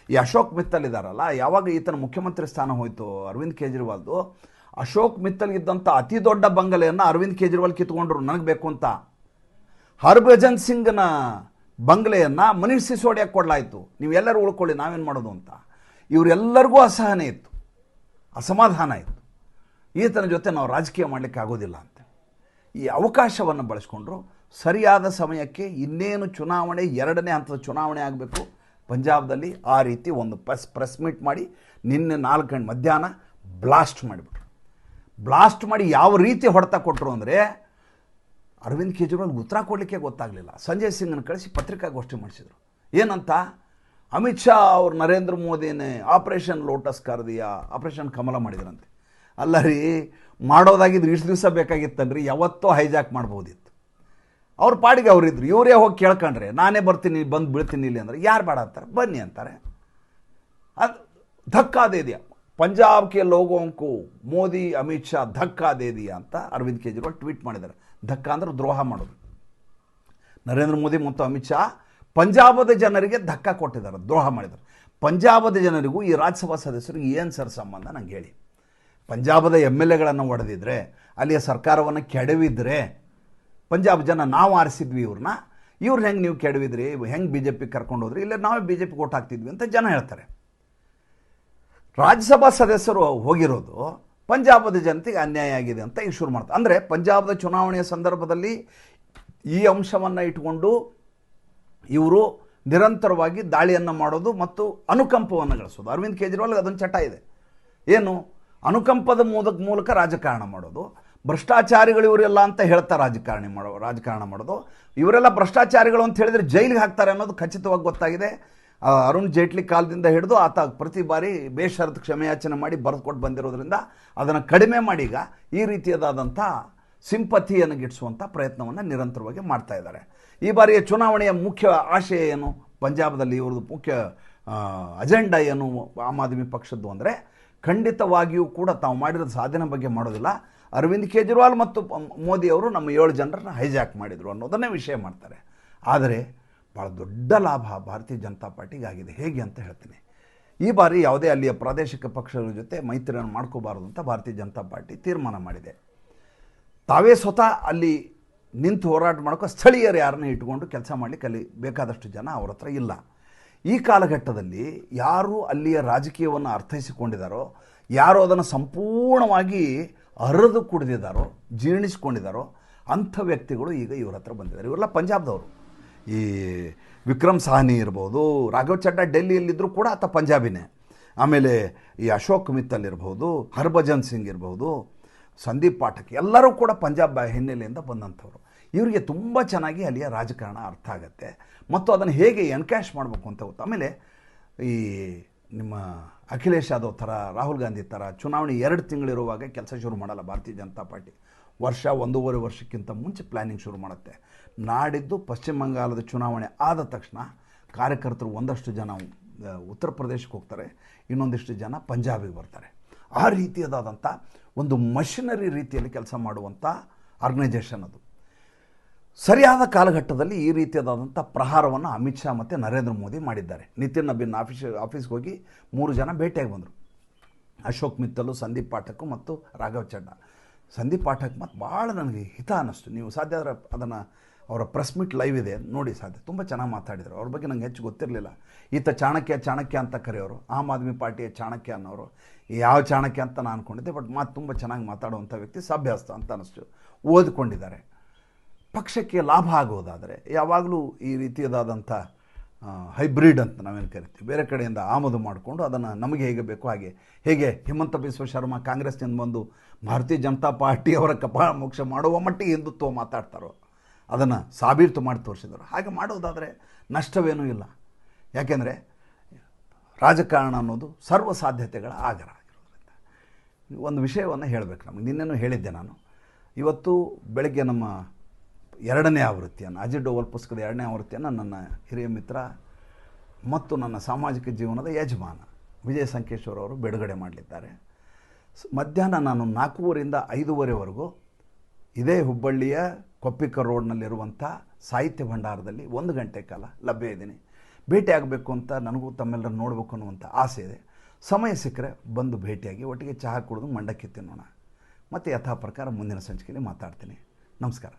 ಈ ಅಶೋಕ್ ಮಿತ್ತಲ್ ಇದ್ದಾರಲ್ಲ, ಯಾವಾಗ ಈತನ ಮುಖ್ಯಮಂತ್ರಿ ಸ್ಥಾನ ಹೋಯಿತು ಅರವಿಂದ್ ಕೇಜ್ರಿವಾಲ್ದು, ಅಶೋಕ್ ಮಿತ್ತಲ್ ಇದ್ದಂಥ ಅತಿ ದೊಡ್ಡ ಬಂಗಲೆಯನ್ನು ಅರವಿಂದ್ ಕೇಜ್ರಿವಾಲ್ ಕಿತ್ಕೊಂಡ್ರು ನನಗೆ ಬೇಕು ಅಂತ. ಹರ್ಭಜನ್ ಸಿಂಗ್ನ ಬಂಗ್ಲೆಯನ್ನು ಮನೀಶ್ ಸಿಸೋಡಿಯಾಗೆ ಕೊಡಲಾಯಿತು, ನೀವು ಎಲ್ಲರೂ ಉಳ್ಕೊಳ್ಳಿ, ನಾವೇನು ಮಾಡೋದು ಅಂತ. ಇವರೆಲ್ಲರಿಗೂ ಅಸಹನೆ ಇತ್ತು, ಅಸಮಾಧಾನ ಇತ್ತು. ಈತನ ಜೊತೆ ನಾವು ರಾಜಕೀಯ ಮಾಡಲಿಕ್ಕೆ ಆಗೋದಿಲ್ಲ ಅಂತ ಈ ಅವಕಾಶವನ್ನು ಬಳಸ್ಕೊಂಡ್ರು. ಸರಿಯಾದ ಸಮಯಕ್ಕೆ ಇನ್ನೇನು ಚುನಾವಣೆ, 2ನೇ ಹಂತದ ಚುನಾವಣೆ ಆಗಬೇಕು ಪಂಜಾಬ್ದಲ್ಲಿ, ಆ ರೀತಿ ಒಂದು ಪ್ರೆಸ್ ಮೀಟ್ ಮಾಡಿ ನಿನ್ನೆ 4 ಗಂಟೆ ಮಧ್ಯಾಹ್ನ ಬ್ಲಾಸ್ಟ್ ಮಾಡಿಬಿಟ್ರು. ಬ್ಲಾಸ್ಟ್ ಮಾಡಿ ಯಾವ ರೀತಿ ಹೊಡೆತ ಕೊಟ್ಟರು ಅಂದರೆ, ಅರವಿಂದ್ ಕೇಜ್ರಿವಾಲ್ ಉತ್ತರ ಕೊಡಲಿಕ್ಕೆ ಗೊತ್ತಾಗಲಿಲ್ಲ. ಸಂಜಯ್ ಸಿಂಗ್ನ ಕಳಿಸಿ ಪತ್ರಿಕಾಗೋಷ್ಠಿ ಮಾಡಿಸಿದರು. ಏನಂತ, ಅಮಿತ್ ಶಾ ಅವರು ನರೇಂದ್ರ ಮೋದಿನೇ ಆಪರೇಷನ್ ಲೋಟಸ್ ಕರೆದಿಯಾ, ಆಪರೇಷನ್ ಕಮಲ ಮಾಡಿದ್ರಂತೆ. ಅಲ್ಲ ರೀ, ಮಾಡೋದಾಗಿದ್ರೆ ಇಷ್ಟು ದಿವಸ ಬೇಕಾಗಿತ್ತನ್ರಿ, ಯಾವತ್ತೋ ಹೈಜಾಕ್ ಮಾಡ್ಬೋದಿತ್ತು. ಅವ್ರ ಪಾಡಿಗೆ ಅವರಿದ್ರು, ಇವರೇ ಹೋಗಿ ಕೇಳ್ಕೊಂಡ್ರೆ ನಾನೇ ಬರ್ತೀನಿ, ಬಂದು ಬೀಳ್ತೀನಿ ಇಲ್ಲಿ ಅಂದರೆ ಯಾರು ಬೇಡ ಅಂತಾರೆ, ಬನ್ನಿ ಅಂತಾರೆ. ಅದು ಧಕ್ಕಾ ದೇ ದಿಯಾ, ಪಂಜಾಬ್ ಕೆ ಲೋಗೋಂಕು ಮೋದಿ ಅಮಿತ್ ಶಾ ಧಕ್ಕಾ ದೇ ದಿಯಾ ಅಂತ ಅರವಿಂದ್ ಕೇಜ್ರಿವಾಲ್ ಟ್ವೀಟ್ ಮಾಡಿದ್ದಾರೆ. ಧಕ್ಕಾ ಅಂದ್ರೆ ದ್ರೋಹ ಮಾಡೋದು. ನರೇಂದ್ರ ಮೋದಿ ಮತ್ತು ಅಮಿತ್ ಶಾ ಪಂಜಾಬದ ಜನರಿಗೆ ಧಕ್ಕಾ ಕೊಟ್ಟಿದ್ದಾರೆ, ದ್ರೋಹ ಮಾಡಿದ್ದಾರೆ. ಪಂಜಾಬದ ಜನರಿಗೂ ಈ ರಾಜ್ಯಸಭಾ ಸದಸ್ಯರಿಗೂ ಏನು ಸರ್ ಸಂಬಂಧ ನಂಗೆ ಹೇಳಿ. ಪಂಜಾಬದ MLAಗಳನ್ನು ಹೊಡೆದಿದ್ರೆ, ಅಲ್ಲಿಯ ಸರ್ಕಾರವನ್ನು ಕೆಡವಿದ್ರೆ, ಪಂಜಾಬ್ ಜನ ನಾವು ಆರಿಸಿದ್ವಿ ಇವ್ರನ್ನ, ಇವ್ರನ್ನ ಹೆಂಗೆ ನೀವು ಕೆಡವಿದ್ರಿ, ಹೆಂಗೆ BJP ಕರ್ಕೊಂಡು ಹೋದ್ರಿ, ಇಲ್ಲ ನಾವೇ BJP ಓಟ್ ಹಾಕ್ತಿದ್ವಿ ಅಂತ ಜನ ಹೇಳ್ತಾರೆ. ರಾಜ್ಯಸಭಾ ಸದಸ್ಯರು ಹೋಗಿರೋದು ಪಂಜಾಬದ ಜನತೆಗೆ ಅನ್ಯಾಯ ಆಗಿದೆ ಅಂತ ಈಗ ಶುರು ಮಾಡ್ತಾರೆ. ಅಂದರೆ ಪಂಜಾಬದ ಚುನಾವಣೆಯ ಸಂದರ್ಭದಲ್ಲಿ ಈ ಅಂಶವನ್ನು ಇಟ್ಕೊಂಡು ಇವರು ನಿರಂತರವಾಗಿ ದಾಳಿಯನ್ನು ಮಾಡೋದು ಮತ್ತು ಅನುಕಂಪವನ್ನು ಗಳಿಸೋದು. ಅರವಿಂದ್ ಕೇಜ್ರಿವಾಲ್ ಅದೊಂದು ಚಟ ಇದೆ. ಏನು, ಅನುಕಂಪದ ಮೂಲಕ ರಾಜಕಾರಣ ಮಾಡೋದು ಭ್ರಷ್ಟಾಚಾರಿಗಳು ಇವರೆಲ್ಲ ಅಂತ ಹೇಳ್ತಾರೆ ರಾಜಕಾರಣ ಮಾಡೋದು. ಇವರೆಲ್ಲ ಭ್ರಷ್ಟಾಚಾರಿಗಳು ಅಂತ ಹೇಳಿದರೆ ಜೈಲಿಗೆ ಹಾಕ್ತಾರೆ ಅನ್ನೋದು ಖಚಿತವಾಗಿ ಗೊತ್ತಾಗಿದೆ. ಅರುಣ್ ಜೇಟ್ಲಿ ಕಾಲದಿಂದ ಹಿಡಿದು ಆತ ಪ್ರತಿ ಬಾರಿ ಬೇಷರತ್ ಕ್ಷಮೆಯಾಚನೆ ಮಾಡಿ ಬರೆದುಕೊಟ್ಟು ಬಂದಿರೋದ್ರಿಂದ ಅದನ್ನು ಕಡಿಮೆ ಮಾಡಿ ಈಗ ಈ ರೀತಿಯಾದಂಥ ಸಿಂಪತಿಯನ್ನು ಗಿಟ್ಟಿಸುವಂಥ ಪ್ರಯತ್ನವನ್ನು ನಿರಂತರವಾಗಿ ಮಾಡ್ತಾ ಇದ್ದಾರೆ. ಈ ಬಾರಿಯ ಚುನಾವಣೆಯ ಮುಖ್ಯ ಆಶಯ ಏನು, ಪಂಜಾಬದಲ್ಲಿ ಇವ್ರದ್ದು ಮುಖ್ಯ ಅಜೆಂಡಾ ಏನು ಆಮ್ ಆದ್ಮಿ ಪಕ್ಷದ್ದು ಅಂದರೆ, ಖಂಡಿತವಾಗಿಯೂ ಕೂಡ ತಾವು ಮಾಡಿರೋ ಸಾಧನೆ ಬಗ್ಗೆ ಮಾಡೋದಿಲ್ಲ. ಅರವಿಂದ್ ಕೇಜ್ರಿವಾಲ್ ಮತ್ತು ಮೋದಿಯವರು ನಮ್ಮ 7 ಜನರನ್ನ ಹೈಜಾಕ್ ಮಾಡಿದರು ಅನ್ನೋದನ್ನೇ ವಿಷಯ ಮಾಡ್ತಾರೆ. ಆದರೆ ಭಾಳ ದೊಡ್ಡ ಲಾಭ ಭಾರತೀಯ ಜನತಾ ಪಾರ್ಟಿಗೆ ಆಗಿದೆ. ಹೇಗೆ ಅಂತ ಹೇಳ್ತೀನಿ. ಈ ಬಾರಿ ಯಾವುದೇ ಅಲ್ಲಿಯ ಪ್ರಾದೇಶಿಕ ಪಕ್ಷಗಳ ಜೊತೆ ಮೈತ್ರಿಯನ್ನು ಮಾಡ್ಕೋಬಾರದು ಅಂತ ಭಾರತೀಯ ಜನತಾ ಪಾರ್ಟಿ ತೀರ್ಮಾನ ಮಾಡಿದೆ. ತಾವೇ ಸ್ವತಃ ಅಲ್ಲಿ ನಿಂತು ಹೋರಾಟ ಮಾಡೋಕೆ ಸ್ಥಳೀಯರು ಯಾರನ್ನ ಇಟ್ಕೊಂಡು ಕೆಲಸ ಮಾಡಲಿಕ್ಕೆ ಅಲ್ಲಿ ಬೇಕಾದಷ್ಟು ಜನ ಅವ್ರ ಹತ್ರ ಇಲ್ಲ. ಈ ಕಾಲಘಟ್ಟದಲ್ಲಿ ಯಾರು ಅಲ್ಲಿಯ ರಾಜಕೀಯವನ್ನು ಅರ್ಥೈಸಿಕೊಂಡಿದ್ದಾರೋ, ಯಾರು ಅದನ್ನು ಸಂಪೂರ್ಣವಾಗಿ ಅರಿದು ಕುಡಿದಿದ್ದಾರೋ, ಜೀರ್ಣಿಸ್ಕೊಂಡಿದ್ದಾರೋ ಅಂಥ ವ್ಯಕ್ತಿಗಳು ಈಗ ಇವ್ರ ಹತ್ರ ಬಂದಿದ್ದಾರೆ. ಇವರೆಲ್ಲ ಪಂಜಾಬ್ದವರು. ಈ ವಿಕ್ರಮ್ ಸಾಹ್ನಿ ಇರ್ಬೋದು, ರಾಘವ್ ಚಡ್ಡಾ ಡೆಲ್ಲಿಯಲ್ಲಿದ್ದರೂ ಕೂಡ ಆತ ಪಂಜಾಬಿನೇ. ಆಮೇಲೆ ಈ ಅಶೋಕ್ ಮಿತ್ತಲ್ ಇರ್ಬೋದು, ಹರ್ಭಜನ್ ಸಿಂಗ್ ಇರ್ಬೋದು, ಸಂದೀಪ್ ಪಾಠಕ್ ಎಲ್ಲರೂ ಕೂಡ ಪಂಜಾಬ್ ಹಿನ್ನೆಲೆಯಿಂದ ಬಂದಂಥವ್ರು. ಇವರಿಗೆ ತುಂಬ ಚೆನ್ನಾಗಿ ಅಲ್ಲಿಯ ರಾಜಕಾರಣ ಅರ್ಥ ಆಗುತ್ತೆ ಮತ್ತು ಅದನ್ನು ಹೇಗೆ ಎನ್ಕ್ಯಾಶ್ ಮಾಡಬೇಕು ಅಂತ ಗೊತ್ತು. ಆಮೇಲೆ ಈ ನಿಮ್ಮ ಅಖಿಲೇಶ್ ಯಾದವ್ ಥರ, ರಾಹುಲ್ ಗಾಂಧಿ ಥರ ಚುನಾವಣೆ 2 ತಿಂಗಳಿರುವಾಗ ಕೆಲಸ ಶುರು ಮಾಡಲ್ಲ ಭಾರತೀಯ ಜನತಾ ಪಾರ್ಟಿ. 1.5 ವರ್ಷಕ್ಕಿಂತ ಮುಂಚೆ ಪ್ಲ್ಯಾನಿಂಗ್ ಶುರು ಮಾಡುತ್ತೆ. ನಾಡಿದ್ದು ಪಶ್ಚಿಮ ಬಂಗಾಳದ ಚುನಾವಣೆ ಆದ ತಕ್ಷಣ ಕಾರ್ಯಕರ್ತರು ಒಂದಷ್ಟು ಜನ ಉತ್ತರ ಪ್ರದೇಶಕ್ಕೆ ಹೋಗ್ತಾರೆ, ಇನ್ನೊಂದಿಷ್ಟು ಜನ ಪಂಜಾಬಿಗೆ ಬರ್ತಾರೆ. ಆ ರೀತಿಯಾದಂಥ ಒಂದು ಮಷಿನರಿ ರೀತಿಯಲ್ಲಿ ಕೆಲಸ ಮಾಡುವಂಥ ಆರ್ಗನೈಜೇಷನ್ ಅದು. ಸರಿಯಾದ ಕಾಲಘಟ್ಟದಲ್ಲಿ ಈ ರೀತಿಯಾದಂಥ ಪ್ರಹಾರವನ್ನು ಅಮಿತ್ ಶಾ ಮತ್ತು ನರೇಂದ್ರ ಮೋದಿ ಮಾಡಿದ್ದಾರೆ. ನಿತಿನ್ ನಬೀನ್ ಆಫೀಸ್ಗೆ ಹೋಗಿ 3 ಜನ ಭೇಟಿಯಾಗಿ ಬಂದರು. ಅಶೋಕ್ ಮಿತ್ತಲು, ಸಂದೀಪ್ ಪಾಠಕ್ ಮತ್ತು ರಾಘವ್ ಚಡ್ಡಾ. ಸಂದೀಪ್ ಪಾಠಕ್ ಮತ್ತು ಭಾಳ ನನಗೆ ಹಿತ ಅನ್ನಿಸ್ತು. ನೀವು ಸಾಧ್ಯ ಆದರೆ ಅದನ್ನು ಅವರ ಪ್ರೆಸ್ ಮೀಟ್ ಲೈವ್ ಇದೆ ನೋಡಿ, ಸಾಧ್ಯ ತುಂಬ ಚೆನ್ನಾಗಿ ಮಾತಾಡಿದರು. ಅವ್ರ ಬಗ್ಗೆ ನಂಗೆ ಹೆಚ್ಚು ಗೊತ್ತಿರಲಿಲ್ಲ. ಈತ ಚಾಣಕ್ಯ ಅಂತ ಕರೆಯೋರು, ಆಮ್ ಆದ್ಮಿ ಪಾರ್ಟಿಯ ಚಾಣಕ್ಯ ಅನ್ನೋರು. ಯಾವ ಚಾಣಕ್ಯ ಅಂತ ನಾನು ಅಂದ್ಕೊಂಡಿದ್ದೆ, ಬಟ್ ಮಾತು ತುಂಬ ಚೆನ್ನಾಗಿ ಮಾತಾಡುವಂಥ ವ್ಯಕ್ತಿ, ಸಭ್ಯಸ್ಥ ಅಂತ ಅನ್ನಿಸ್ತು. ಓದ್ಕೊಂಡಿದ್ದಾರೆ. ಪಕ್ಷಕ್ಕೆ ಲಾಭ ಆಗೋದಾದರೆ ಯಾವಾಗಲೂ ಈ ರೀತಿಯಾದಂಥ ಹೈಬ್ರಿಡ್ ಅಂತ ನಾವೇನು ಕರಿತೀವಿ, ಬೇರೆ ಕಡೆಯಿಂದ ಆಮದು ಮಾಡಿಕೊಂಡು ಅದನ್ನು ನಮಗೆ ಹೇಗೆ ಬೇಕೋ ಹೇಗೆ ಹಿಮಂತ ಬಿಸ್ವ ಶರ್ಮಾ ಕಾಂಗ್ರೆಸ್ನಿಂದ ಬಂದು ಭಾರತೀಯ ಜನತಾ ಪಾರ್ಟಿಯವರ ಕಪಾಳ ಮೋಕ್ಷ ಮಾಡುವ ಮಟ್ಟಿಗೆ ಹಿಂದುತ್ವ ಮಾತಾಡ್ತಾರೋ ಅದನ್ನು ಸಾಬೀತು ಮಾಡಿ ತೋರಿಸಿದರು. ಹಾಗೆ ಮಾಡೋದಾದರೆ ನಷ್ಟವೇನೂ ಇಲ್ಲ. ಯಾಕೆಂದರೆ ರಾಜಕಾರಣ ಅನ್ನೋದು ಸರ್ವ ಸಾಧ್ಯತೆಗಳ ಆಗರ ಆಗಿರೋದ್ರಿಂದ. ಒಂದು ವಿಷಯವನ್ನು ಹೇಳಬೇಕು. ನಮಗೆ ನಿನ್ನೆನೂ ಹೇಳಿದ್ದೆ ನಾನು. ಇವತ್ತು ಬೆಳಗ್ಗೆ ನಮ್ಮ 2ನೇ ಆವೃತ್ತಿಯನ್ನು, ಅಜಿತ್ ಡೋವಲ್ ಪುಸ್ತಕದ 2ನೇ ಆವೃತ್ತಿಯನ್ನು ನನ್ನ ಹಿರಿಯ ಮಿತ್ರ ಮತ್ತು ನನ್ನ ಸಾಮಾಜಿಕ ಜೀವನದ ಯಜಮಾನ ವಿಜಯ ಸಂಕೇಶ್ವರ್ ಅವರು ಬಿಡುಗಡೆ ಮಾಡಲಿದ್ದಾರೆ. ಮಧ್ಯಾಹ್ನ ನಾನು 4:30ರಿಂದ 5:30ವರೆಗೂ ಇದೇ ಹುಬ್ಬಳ್ಳಿಯ ಕೊಪ್ಪಿಕರ್ ರೋಡ್ನಲ್ಲಿರುವಂಥ ಸಾಹಿತ್ಯ ಭಂಡಾರದಲ್ಲಿ 1 ಗಂಟೆ ಕಾಲ ಲಭ್ಯ ಇದ್ದೀನಿ. ಭೇಟಿ ಆಗಬೇಕು ಅಂತ ನನಗೂ ತಮ್ಮೆಲ್ಲರೂ ನೋಡಬೇಕು ಅನ್ನುವಂಥ ಆಸೆ ಇದೆ. ಸಮಯ ಸಿಕ್ಕರೆ ಬಂದು ಭೇಟಿಯಾಗಿ ಒಟ್ಟಿಗೆ ಚಹಾ ಕುಡಿದು ಮಂಡಕ್ಕಿ ತಿನ್ನೋಣ. ಮತ್ತು ಯಥಾ ಪ್ರಕಾರ ಮುಂದಿನ ಸಂಚಿಕೆಯಲ್ಲಿ ಮಾತಾಡ್ತೀನಿ. ನಮಸ್ಕಾರ.